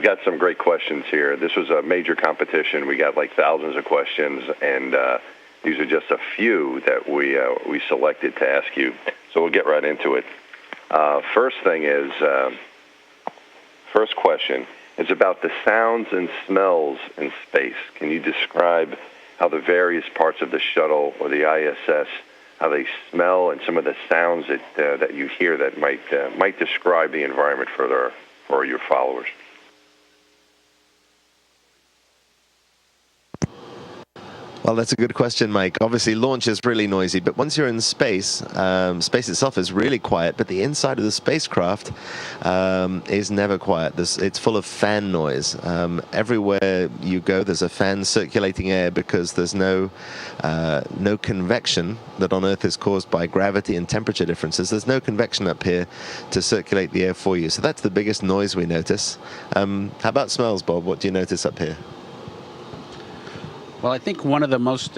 got some great questions here. This was a major competition. We got like thousands of questions, and these are just a few that we selected to ask you. So we'll get right into it. First question is about the sounds and smells in space. Can you describe how the various parts of the shuttle or the ISS, how they smell, and some of the sounds that you hear that might describe the environment for your followers? Well, that's a good question, Mike. Obviously, launch is really noisy, but once you're in space, space itself is really quiet, but the inside of the spacecraft is never quiet. It's full of fan noise. Everywhere you go, there's a fan circulating air because there's no convection that on Earth is caused by gravity and temperature differences. There's no convection up here to circulate the air for you. So that's the biggest noise we notice. How about smells, Bob? What do you notice up here? Well, I think one of the most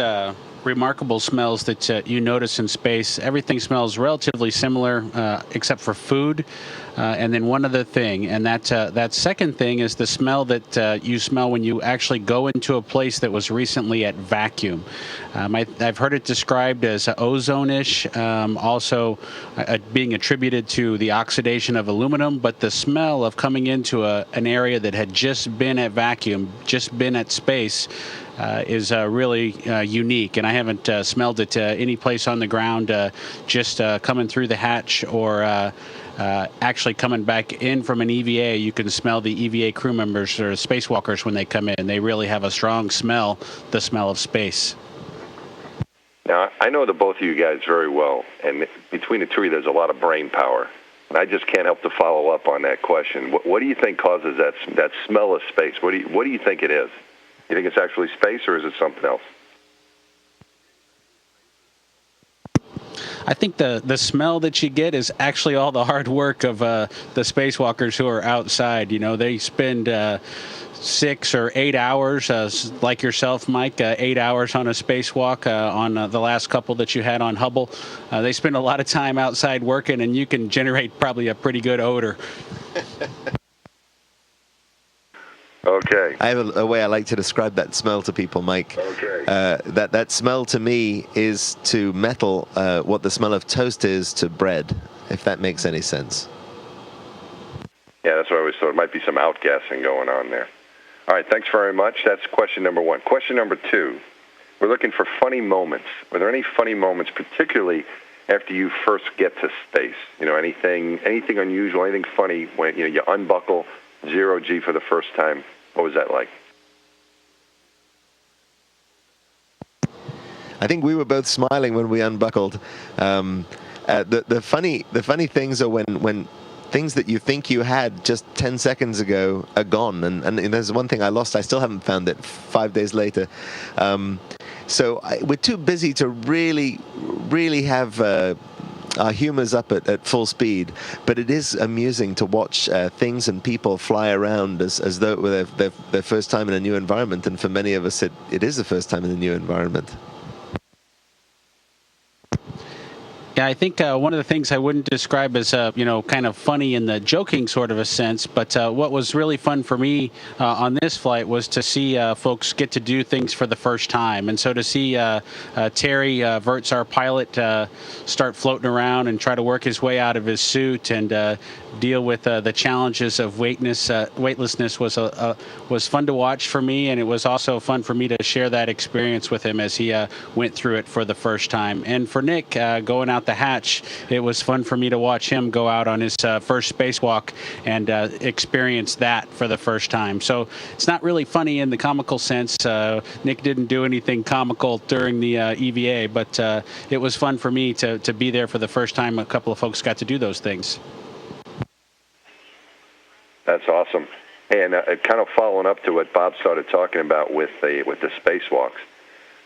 remarkable smells that you notice in space, everything smells relatively similar except for food. And then one other thing, and that second thing is the smell that you smell when you actually go into a place that was recently at vacuum. I've heard it described as ozone-ish, also being attributed to the oxidation of aluminum, but the smell of coming into an area that had just been at vacuum, just been at space, is really unique, and I haven't smelled it any place on the ground, just coming through the hatch or actually coming back in from an EVA. You can smell the EVA crew members or spacewalkers when they come in. They really have a strong smell, the smell of space. Now, I know the both of you guys very well, and between the two of you, there's a lot of brain power. And I just can't help to follow up on that question. What do you think causes that smell of space? What do you think it is? You think it's actually space, or is it something else? I think the smell that you get is actually all the hard work of the spacewalkers who are outside. You know, they spend 6 or 8 hours, like yourself, Mike, 8 hours on a spacewalk on the last couple that you had on Hubble. They spend a lot of time outside working, and you can generate probably a pretty good odor. Okay. I have a way I like to describe that smell to people, Mike. Okay. That smell to me is to metal what the smell of toast is to bread, if that makes any sense. Yeah, that's what I always thought. It might be some outgassing going on there. All right, thanks very much. That's question number one. Question number two, we're looking for funny moments. Were there any funny moments, particularly after you first get to space? You know, anything unusual, anything funny when you unbuckle 0G for the first time? What was that like? I think we were both smiling when we unbuckled. The funny things are when things that you think you had just 10 seconds ago are gone. And there's one thing I lost. I still haven't found it 5 days later. So we're too busy to really have our humor's up at full speed, but it is amusing to watch things and people fly around as though it were their first time in a new environment, and for many of us it is the first time in a new environment. Yeah, I think one of the things I wouldn't describe as, kind of funny in the joking sort of a sense, but what was really fun for me on this flight was to see folks get to do things for the first time. And so to see Terry Virts, our pilot, start floating around and try to work his way out of his suit and deal with the challenges of weightlessness was fun to watch for me, and it was also fun for me to share that experience with him as he went through it for the first time. And for Nick, going out the hatch, it was fun for me to watch him go out on his first spacewalk and experience that for the first time. So it's not really funny in the comical sense. Nick didn't do anything comical during the EVA, but it was fun for me to be there for the first time. A couple of folks got to do those things. That's awesome. And kind of following up to what Bob started talking about with the spacewalks,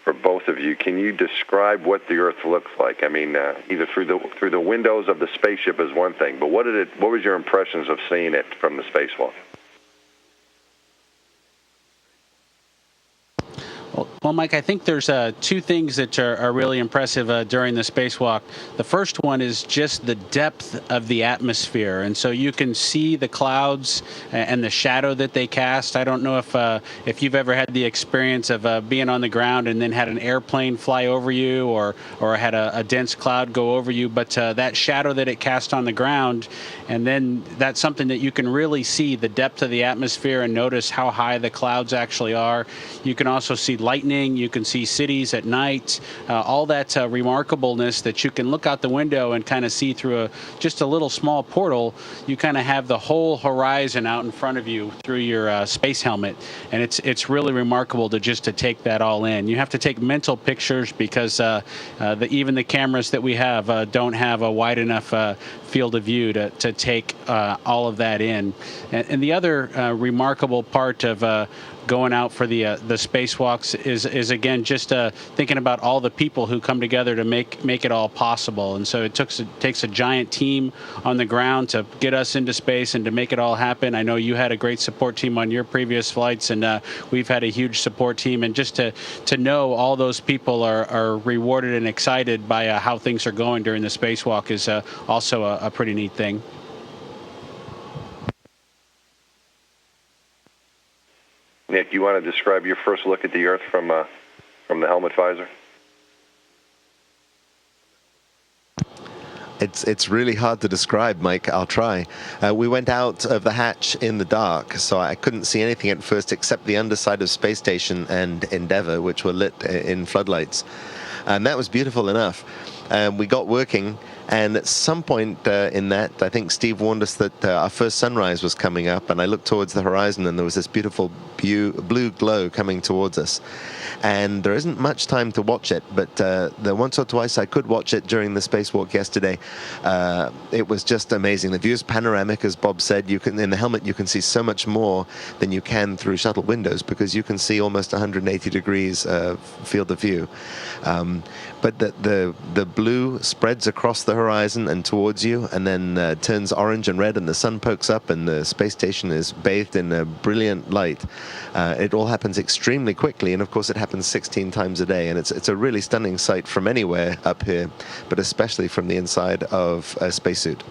for both of you, can you describe what the Earth looks like? I mean, either through the windows of the spaceship is one thing, but what was your impressions of seeing it from the spacewalk? Well, Well, Mike, I think there's two things that are really impressive during the spacewalk. The first one is just the depth of the atmosphere, and so you can see the clouds and the shadow that they cast. I don't know if you've ever had the experience of being on the ground and then had an airplane fly over you, or had a dense cloud go over you, but that shadow that it cast on the ground, and then that's something that you can really see the depth of the atmosphere and notice how high the clouds actually are. You can also see lightning. You can see cities at night. All that remarkableness that you can look out the window and kind of see through just a little small portal. You kind of have the whole horizon out in front of you through your space helmet, and it's really remarkable to take that all in. You have to take mental pictures because even the cameras that we have don't have a wide enough field of view to take all of that in. And the other remarkable part of going out for the spacewalks is again just thinking about all the people who come together to make it all possible. And so it takes a giant team on the ground to get us into space and to make it all happen. I know you had a great support team on your previous flights, and we've had a huge support team. And just to know all those people are rewarded and excited by how things are going during the spacewalk is also a pretty neat thing. Nick, you want to describe your first look at the Earth from the helmet visor? It's really hard to describe, Mike. I'll try. We went out of the hatch in the dark, so I couldn't see anything at first except the underside of Space Station and Endeavour, which were lit in floodlights. And that was beautiful enough. We got working, and at some point in that, I think Steve warned us that our first sunrise was coming up, and I looked towards the horizon, and there was this beautiful blue glow coming towards us. And there isn't much time to watch it, but the once or twice I could watch it during the spacewalk yesterday, it was just amazing. The view is panoramic, as Bob said. In the helmet, you can see so much more than you can through shuttle windows because you can see almost 180 degrees field of view. But the blue spreads across the horizon and towards you, and then turns orange and red, and the sun pokes up, and the space station is bathed in a brilliant light. It all happens extremely quickly, and of course it happens 16 times a day, and it's a really stunning sight from anywhere up here, but especially from the inside of a spacesuit.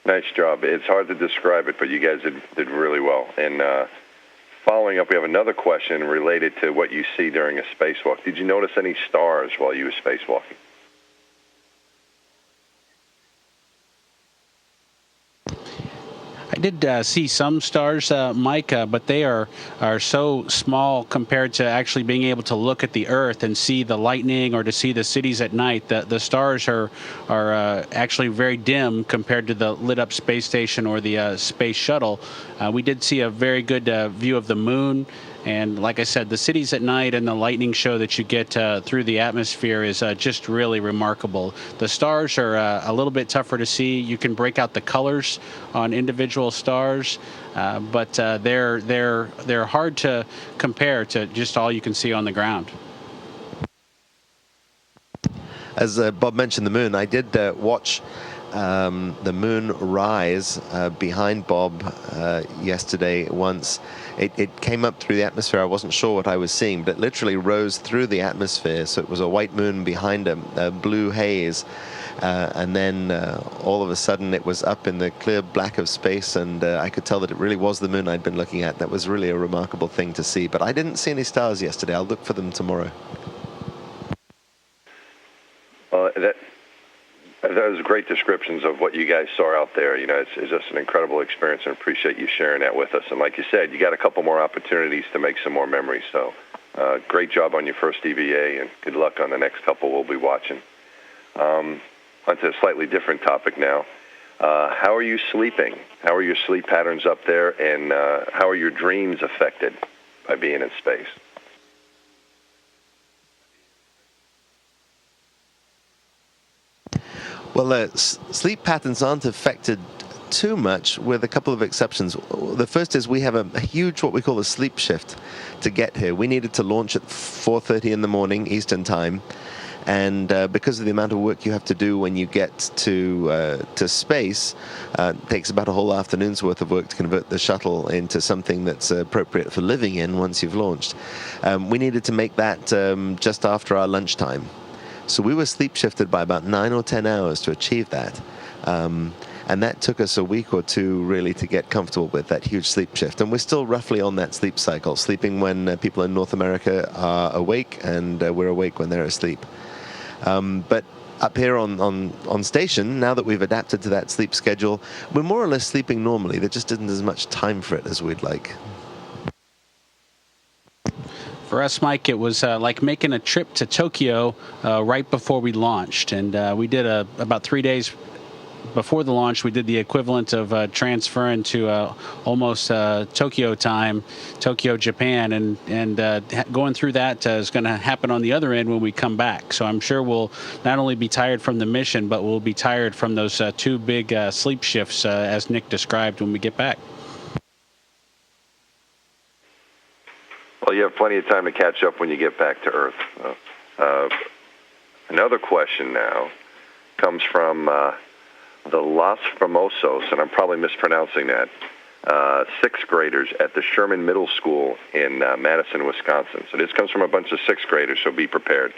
Nice job. It's hard to describe it, but you guys did really well. And following up, we have another question related to what you see during a spacewalk. Did you notice any stars while you were spacewalking? I did see some stars, Mike, but they are so small compared to actually being able to look at the Earth and see the lightning or to see the cities at night. The stars are actually very dim compared to the lit up space station or the space shuttle. We did see a very good view of the moon. And like I said, the cities at night and the lightning show that you get through the atmosphere is just really remarkable. The stars are a little bit tougher to see. You can break out the colors on individual stars, but they're hard to compare to just all you can see on the ground. As Bob mentioned the moon, I did watch the moon rise behind Bob yesterday once. It came up through the atmosphere. I wasn't sure what I was seeing, but it literally rose through the atmosphere. So it was a white moon behind a blue haze. And then all of a sudden it was up in the clear black of space, and I could tell that it really was the moon I'd been looking at. That was really a remarkable thing to see. But I didn't see any stars yesterday. I'll look for them tomorrow. Those great descriptions of what you guys saw out there. You know, it's just an incredible experience, and appreciate you sharing that with us. And like you said, you got a couple more opportunities to make some more memories. So great job on your first EVA, and good luck on the next couple we'll be watching. Onto a slightly different topic now. How are you sleeping? How are your sleep patterns up there, and how are your dreams affected by being in space? Well, sleep patterns aren't affected too much, with a couple of exceptions. The first is we have a huge, what we call a sleep shift to get here. We needed to launch at 4:30 in the morning Eastern time, And because of the amount of work you have to do when you get to space, it takes about a whole afternoon's worth of work to convert the shuttle into something that's appropriate for living in once you've launched. We needed to make that just after our lunchtime. So we were sleep shifted by about 9 or 10 hours to achieve that. And that took us a week or two really to get comfortable with that huge sleep shift. And we're still roughly on that sleep cycle, sleeping when people in North America are awake, and we're awake when they're asleep. But up here on station, now that we've adapted to that sleep schedule, we're more or less sleeping normally. There just isn't as much time for it as we'd like. For us, Mike, it was like making a trip to Tokyo right before we launched. And we did about 3 days before the launch. We did the equivalent of transferring to almost Tokyo time, Tokyo, Japan. And going through that is going to happen on the other end when we come back. So I'm sure we'll not only be tired from the mission, but we'll be tired from those two big sleep shifts, as Nick described, when we get back. Well, you have plenty of time to catch up when you get back to Earth. Another question now comes from the Los Famosos, and I'm probably mispronouncing that, sixth graders at the Sherman Middle School in Madison, Wisconsin. So this comes from a bunch of sixth graders, so be prepared.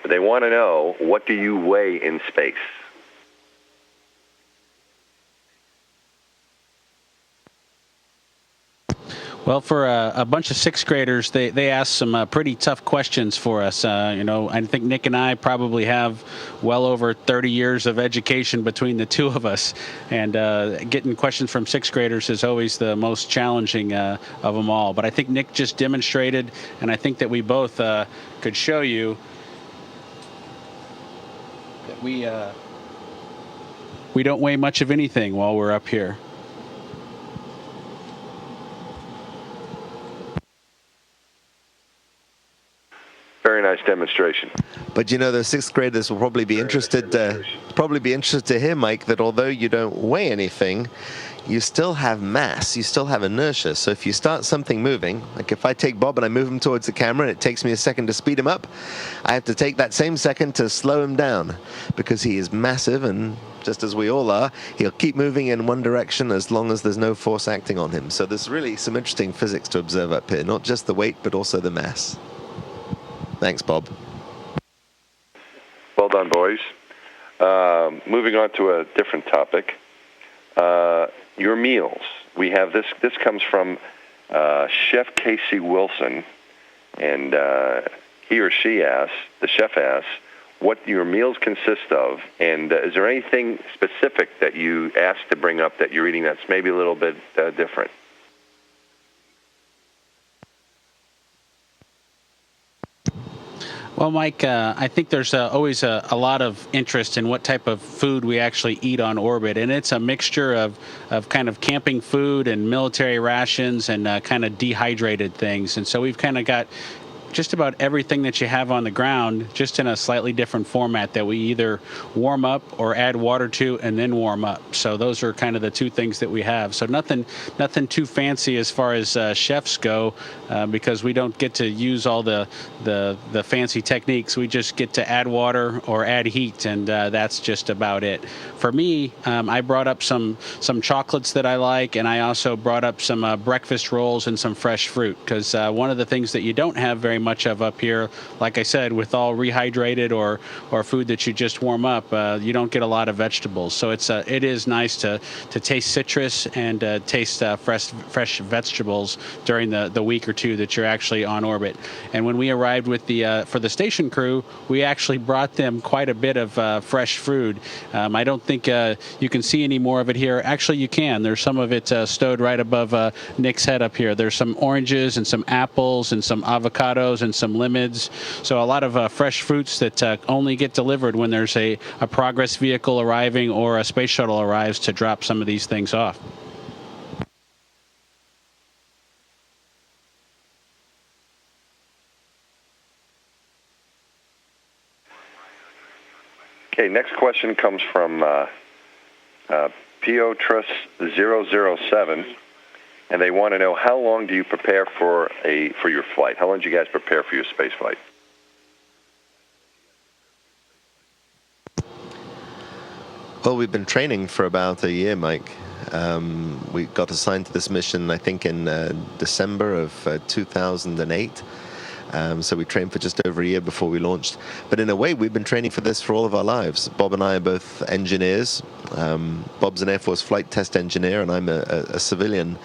They want to know, what do you weigh in space? Well, for a bunch of sixth graders, they asked some pretty tough questions for us. I think Nick and I probably have well over 30 years of education between the two of us. And getting questions from sixth graders is always the most challenging of them all. But I think Nick just demonstrated, and I think that we both could show you that we don't weigh much of anything while we're up here. Very nice demonstration. But the sixth graders will probably be interested to hear, Mike, that although you don't weigh anything, you still have mass, you still have inertia. So if you start something moving, like if I take Bob and I move him towards the camera and it takes me a second to speed him up, I have to take that same second to slow him down, because he is massive, and just as we all are, he'll keep moving in one direction as long as there's no force acting on him. So there's really some interesting physics to observe up here, not just the weight, but also the mass. Thanks, Bob. Well done, boys. Moving on to a different topic. Your meals. We have this. This comes from Chef Casey Wilson, and he or she asks, the chef asks, what your meals consist of, and is there anything specific that you asked to bring up that you're eating that's maybe a little bit different? Well, Mike, I think there's always a lot of interest in what type of food we actually eat on orbit, and it's a mixture of kind of camping food and military rations and kind of dehydrated things. And so we've kind of got just about everything that you have on the ground, just in a slightly different format that we either warm up or add water to and then warm up. So those are kind of the two things that we have. So nothing too fancy as far as chefs go, because we don't get to use all the fancy techniques. We just get to add water or add heat, and that's just about it. For me, I brought up some chocolates that I like, and I also brought up some breakfast rolls and some fresh fruit, because one of the things that you don't have very much of up here, like I said, with all rehydrated or food that you just warm up, you don't get a lot of vegetables. So it is nice to taste citrus and taste fresh vegetables during the week or two that you're actually on orbit. And when we arrived with for the station crew, we actually brought them quite a bit of fresh food. I don't think you can see any more of it here. Actually, you can. There's some of it stowed right above Nick's head up here. There's some oranges and some apples and some avocados and some lemons. So a lot of fresh fruits that only get delivered when there's a Progress vehicle arriving or a space shuttle arrives to drop some of these things off. Okay, next question comes from Piotrus007, and they want to know, how long do you prepare for your flight? How long do you guys prepare for your space flight? Well, we've been training for about a year, Mike. We got assigned to this mission, I think, in December of 2008. So we trained for just over a year before we launched. But in a way, we've been training for this for all of our lives. Bob and I are both engineers. Bob's an Air Force flight test engineer, and I'm a civilian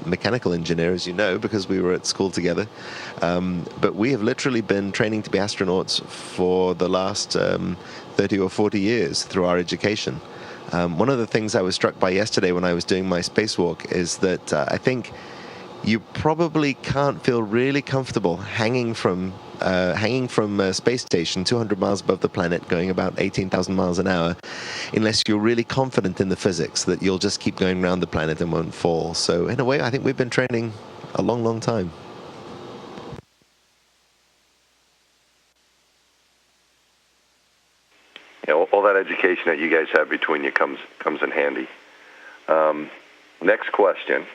mechanical engineer, as you know, because we were at school together. But we have literally been training to be astronauts for the last 30 or 40 years through our education. One of the things I was struck by yesterday when I was doing my spacewalk is that I think you probably can't feel really comfortable hanging from a space station 200 miles above the planet, going about 18,000 miles an hour, unless you're really confident in the physics that you'll just keep going around the planet and won't fall. So in a way, I think we've been training a long, long time. Yeah, all that education that you guys have between you comes in handy. Next question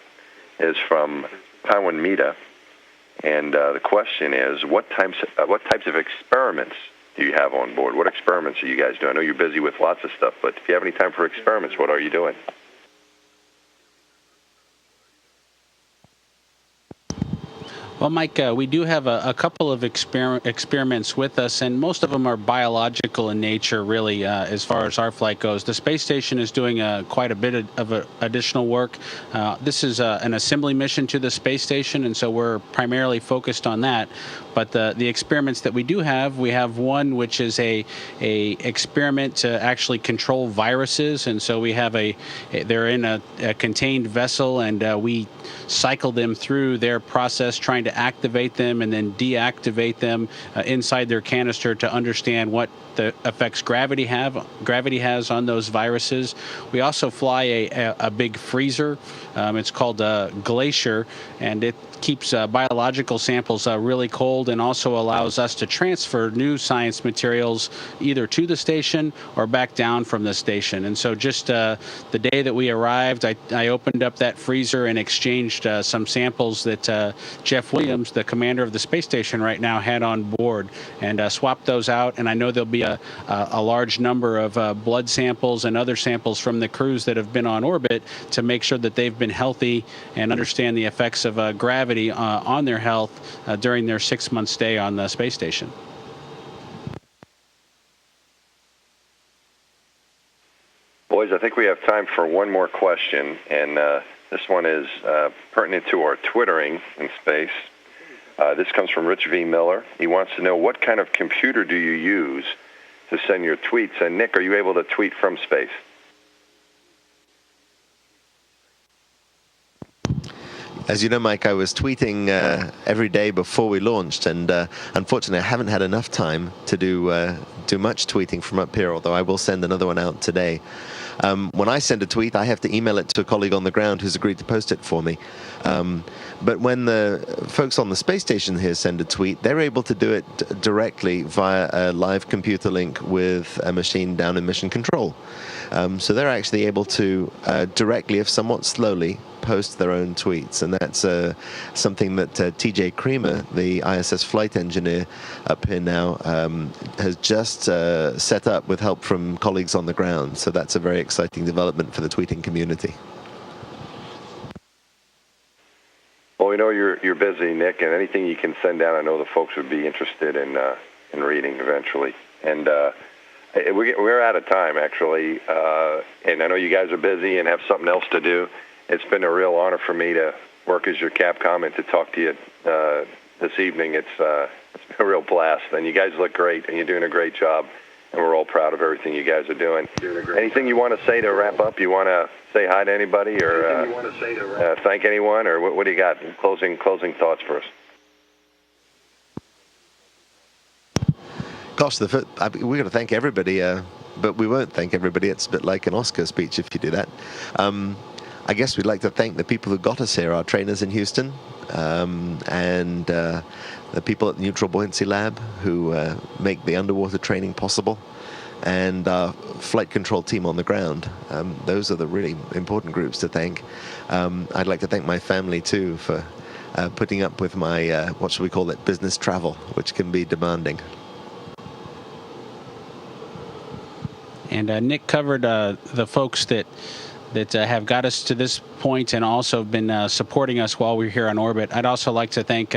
is from Taiwan Mita, and the question is, what types of experiments do you have on board? What experiments are you guys doing? I know you're busy with lots of stuff, but if you have any time for experiments, what are you doing? Well, Mike, we do have a couple of experiments with us, and most of them are biological in nature, really, as far as our flight goes. The space station is doing quite a bit of additional work. This is an assembly mission to the space station, and so we're primarily focused on that. But the experiments that we have one which is a experiment to actually control viruses, and so we have they're in a contained vessel, and we cycle them through their process, trying to activate them and then deactivate them inside their canister to understand what the effects gravity has on those viruses. We also fly a big freezer. It's called a Glacier, and it keeps biological samples really cold and also allows us to transfer new science materials either to the station or back down from the station. And so just the day that we arrived, I opened up that freezer and exchanged some samples that Jeff Williams, the commander of the space station right now, had on board, and swapped those out. And I know there'll be a large number of blood samples and other samples from the crews that have been on orbit to make sure that they've been healthy and understand the effects of gravity on their health during their 6-month stay on the space station. Boys, I think we have time for one more question, and this one is pertinent to our twittering in space. This comes from Rich V. Miller. He wants to know, what kind of computer do you use to send your tweets? And Nick, are you able to tweet from space? As you know, Mike, I was tweeting every day before we launched, and unfortunately, I haven't had enough time to do much tweeting from up here, although I will send another one out today. When I send a tweet, I have to email it to a colleague on the ground who's agreed to post it for me. But when the folks on the space station here send a tweet, they're able to do it directly via a live computer link with a machine down in mission control. So they're actually able to directly, if somewhat slowly, post their own tweets. And that's something that TJ Creamer, the ISS flight engineer up here now, has just set up with help from colleagues on the ground. So that's a very exciting development for the tweeting community. Well, we know you're busy, Nick, and anything you can send down, I know the folks would be interested in reading eventually. And we're out of time, actually, and I know you guys are busy and have something else to do. It's been a real honor for me to work as your Capcom and to talk to you this evening. It's been a real blast, and you guys look great, and you're doing a great job, and we're all proud of everything you guys are doing. Anything you want to say to wrap up? You want to say hi to anybody, or thank anyone, or what do you got? Closing thoughts for us. Gosh, we're going to thank everybody, but we won't thank everybody. It's a bit like an Oscar speech if you do that. I guess we'd like to thank the people who got us here, our trainers in Houston, and the people at the Neutral Buoyancy Lab who make the underwater training possible, and our flight control team on the ground. Those are the really important groups to thank. I'd like to thank my family, too, for putting up with my, what should we call it, business travel, which can be demanding. And Nick covered the folks that have got us to this point and also been supporting us while we're here on orbit. I'd also like to thank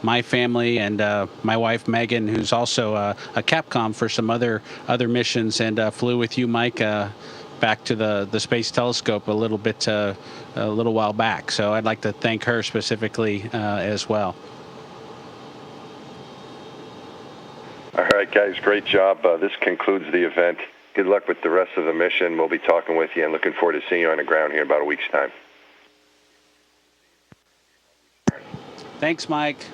my family and my wife, Megan, who's also a Capcom for some other missions and flew with you, Mike, back to the Space Telescope a little while back. So I'd like to thank her specifically as well. All right, guys, great job. This concludes the event. Good luck with the rest of the mission. We'll be talking with you and looking forward to seeing you on the ground here in about a week's time. Thanks, Mike.